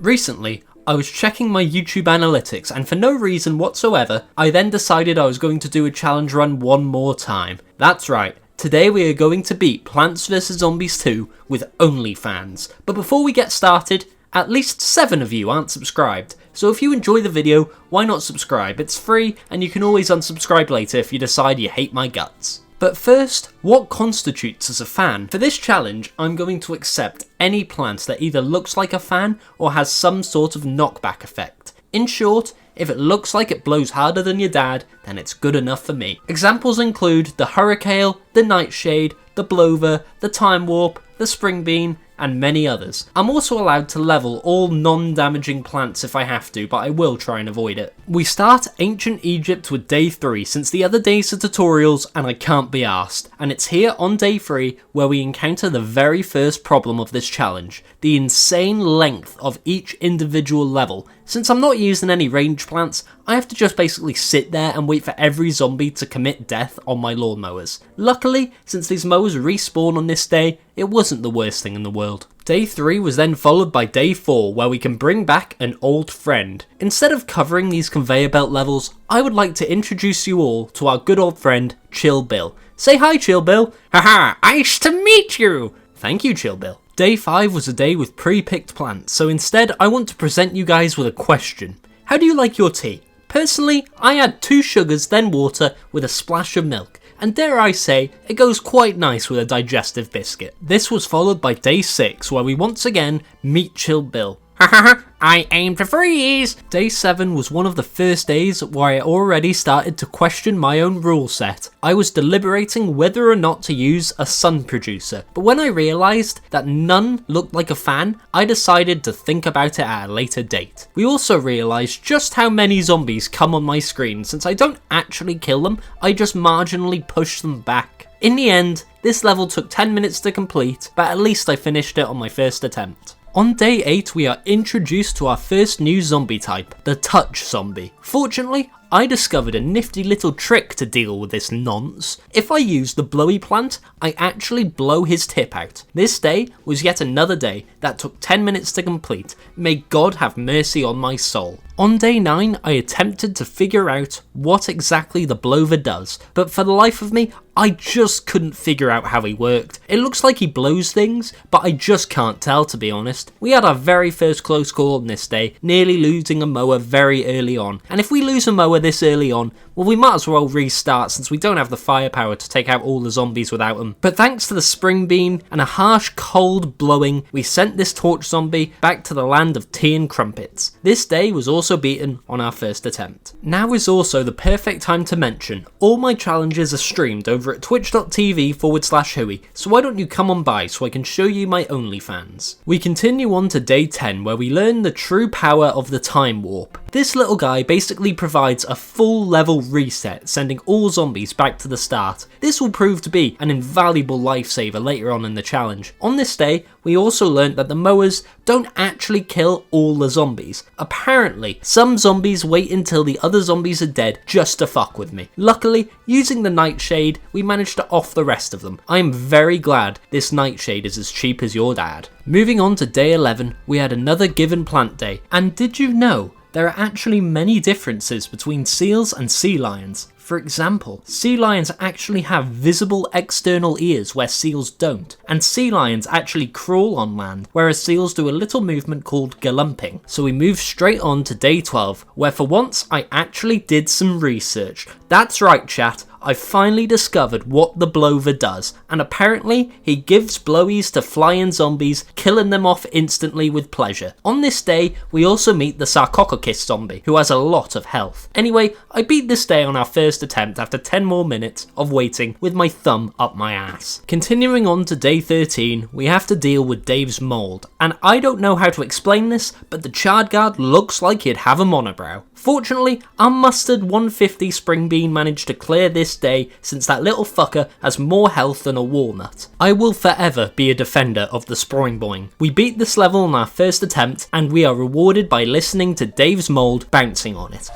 Recently, I was checking my YouTube analytics and for no reason whatsoever, I then decided I was going to do a challenge run one more time. That's right, today we are going to beat Plants vs Zombies 2 with OnlyFans. But before we get started, at least 7 of you aren't subscribed, so if you enjoy the video, why not subscribe? It's free and you can always unsubscribe later if you decide you hate my guts. But first, what constitutes as a fan? For this challenge, I'm going to accept any plant that either looks like a fan or has some sort of knockback effect. In short, if it looks like it blows harder than your dad, then it's good enough for me. Examples include the hurricane, the nightshade, the blover, the time warp, the spring bean, and many others. I'm also allowed to level all non-damaging plants if I have to, but I will try and avoid it. We start Ancient Egypt with day 3 since the other days are tutorials and I can't be arsed. And it's here on day 3 where we encounter the very first problem of this challenge, the insane length of each individual level. Since I'm not using any range plants, I have to just basically sit there and wait for every zombie to commit death on my lawnmowers. Luckily, since these mowers respawn on this day, it wasn't the worst thing in the world. Day 3 was then followed by day 4 where we can bring back an old friend. Instead of covering these conveyor belt levels, I would like to introduce you all to our good old friend, Chill Bill. Say hi, Chill Bill. Haha, nice to meet you. Thank you, Chill Bill. Day 5 was a day with pre-picked plants, so instead I want to present you guys with a question. How do you like your tea? Personally, I add 2 sugars then water with a splash of milk, and dare I say, it goes quite nice with a digestive biscuit. This was followed by day 6 where we once again meet Chill Bill. Hahaha, I aim to freeze! Day 7 was one of the first days where I already started to question my own rule set. I was deliberating whether or not to use a sun producer, but when I realised that none looked like a fan, I decided to think about it at a later date. We also realised just how many zombies come on my screen. Since I don't actually kill them, I just marginally push them back. In the end, this level took 10 minutes to complete, but at least I finished it on my first attempt. On day 8 we are introduced to our first new zombie type, the touch zombie. Fortunately, I discovered a nifty little trick to deal with this nonce. If I use the blowy plant, I actually blow his tip out. This day was yet another day that took 10 minutes to complete. May God have mercy on my soul. On day 9, I attempted to figure out what exactly the blower does, but for the life of me, I just couldn't figure out how he worked. It looks like he blows things, but I just can't tell, to be honest. We had our very first close call on this day, nearly losing a mower very early on. And if we lose a mower this early on, well, we might as well restart since we don't have the firepower to take out all the zombies without them. But thanks to the spring bean and a harsh cold blowing, we sent this torch zombie back to the land of tea and crumpets. This day was also beaten on our first attempt. Now is also the perfect time to mention, all my challenges are streamed over at twitch.tv/Whoie, so why don't you come on by so I can show you my OnlyFans. We continue on to day 10 where we learn the true power of the time warp. This little guy basically provides a full level reset, sending all zombies back to the start. This will prove to be an invaluable lifesaver later on in the challenge. On this day, we also learnt that the mowers don't actually kill all the zombies. Apparently, some zombies wait until the other zombies are dead just to fuck with me. Luckily, using the nightshade, we managed to off the rest of them. I am very glad this nightshade is as cheap as your dad. Moving on to day 11, we had another given plant day. And did you know there are actually many differences between seals and sea lions? For example, sea lions actually have visible external ears where seals don't, and sea lions actually crawl on land, whereas seals do a little movement called galumping. So we move straight on to day 12, where for once I actually did some research. That's right, chat, I finally discovered what the blower does, and apparently he gives blowies to flying zombies, killing them off instantly with pleasure. On this day, we also meet the Sarcophagus zombie, who has a lot of health. Anyway, I beat this day on our first attempt after 10 more minutes of waiting with my thumb up my ass. Continuing on to day 13, we have to deal with Dave's mold, and I don't know how to explain this, but the chard guard looks like he'd have a monobrow. Fortunately, our mustard 150 spring bean managed to clear this day since that little fucker has more health than a walnut. I will forever be a defender of the Sproing Boing. We beat this level on our first attempt and we are rewarded by listening to Dave's mold bouncing on it.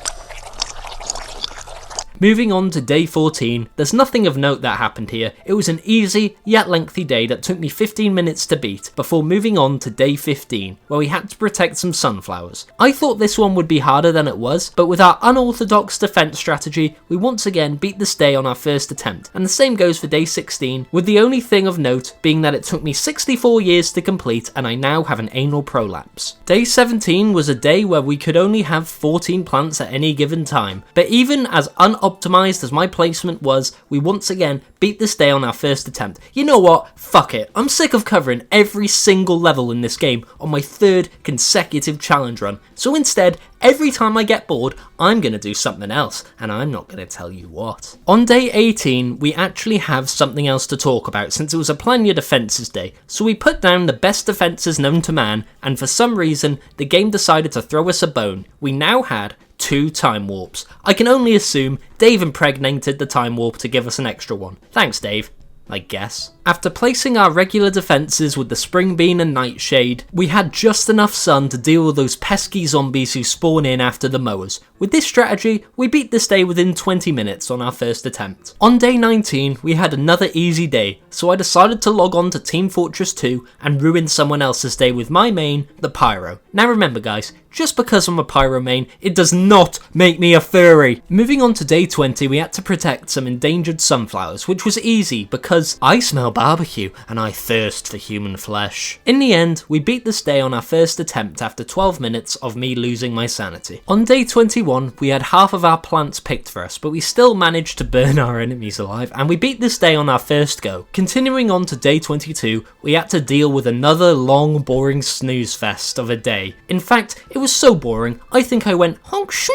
Moving on to day 14, there's nothing of note that happened here. It was an easy yet lengthy day that took me 15 minutes to beat before moving on to day 15, where we had to protect some sunflowers. I thought this one would be harder than it was, but with our unorthodox defense strategy, we once again beat this day on our first attempt, and the same goes for day 16, with the only thing of note being that it took me 64 years to complete and I now have an anal prolapse. Day 17 was a day where we could only have 14 plants at any given time, but even as unoptimized as my placement was, we once again beat this day on our first attempt. You know what? Fuck it. I'm sick of covering every single level in this game on my third consecutive challenge run, so instead, every time I get bored, I'm going to do something else, and I'm not going to tell you what. On day 18, we actually have something else to talk about since it was a plan your defences day, so we put down the best defences known to man, and for some reason, the game decided to throw us a bone. We now had 2 time warps. I can only assume Dave impregnated the time warp to give us an extra one. Thanks, Dave. I guess. After placing our regular defences with the Spring Bean and Nightshade, we had just enough sun to deal with those pesky zombies who spawn in after the mowers. With this strategy, we beat this day within 20 minutes on our first attempt. On day 19, we had another easy day, so I decided to log on to Team Fortress 2 and ruin someone else's day with my main, the Pyro. Now remember guys, just because I'm a Pyro main, it does not make me a furry. Moving on to day 20, we had to protect some endangered sunflowers, which was easy because I smell barbecue and I thirst for human flesh. In the end, we beat this day on our first attempt after 12 minutes of me losing my sanity. On day 21, we had half of our plants picked for us, but we still managed to burn our enemies alive, and we beat this day on our first go. Continuing on to day 22, we had to deal with another long, boring snooze fest of a day. In fact, it was so boring, I think I went honk shmee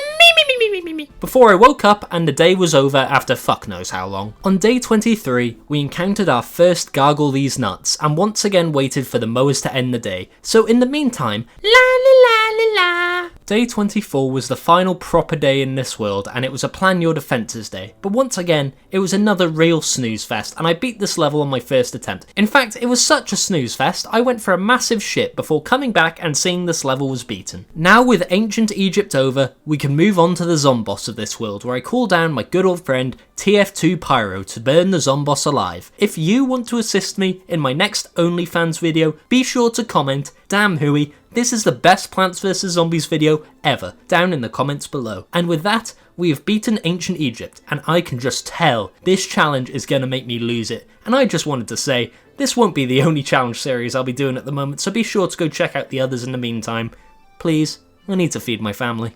before I woke up and the day was over after fuck knows how long. On day 23, we encountered our first gargle these nuts and once again waited for the mowers to end the day. So in the meantime, la la la la la. Day 24 was the final proper day in this world and it was a plan your defences day. But once again, it was another real snooze fest and I beat this level on my first attempt. In fact, it was such a snooze fest, I went for a massive shit before coming back and seeing this level was beaten. Now with ancient Egypt over, we can move on to the Zomboss of this world where I call down my good old friend TF2 Pyro to burn the Zomboss alive. If you want to assist me in my next OnlyFans video, be sure to comment, "Damn Whoie, this is the best Plants vs Zombies video ever," down in the comments below. And with that, we have beaten ancient Egypt, and I can just tell this challenge is going to make me lose it. And I just wanted to say, this won't be the only challenge series I'll be doing at the moment, so be sure to go check out the others in the meantime. Please, I need to feed my family.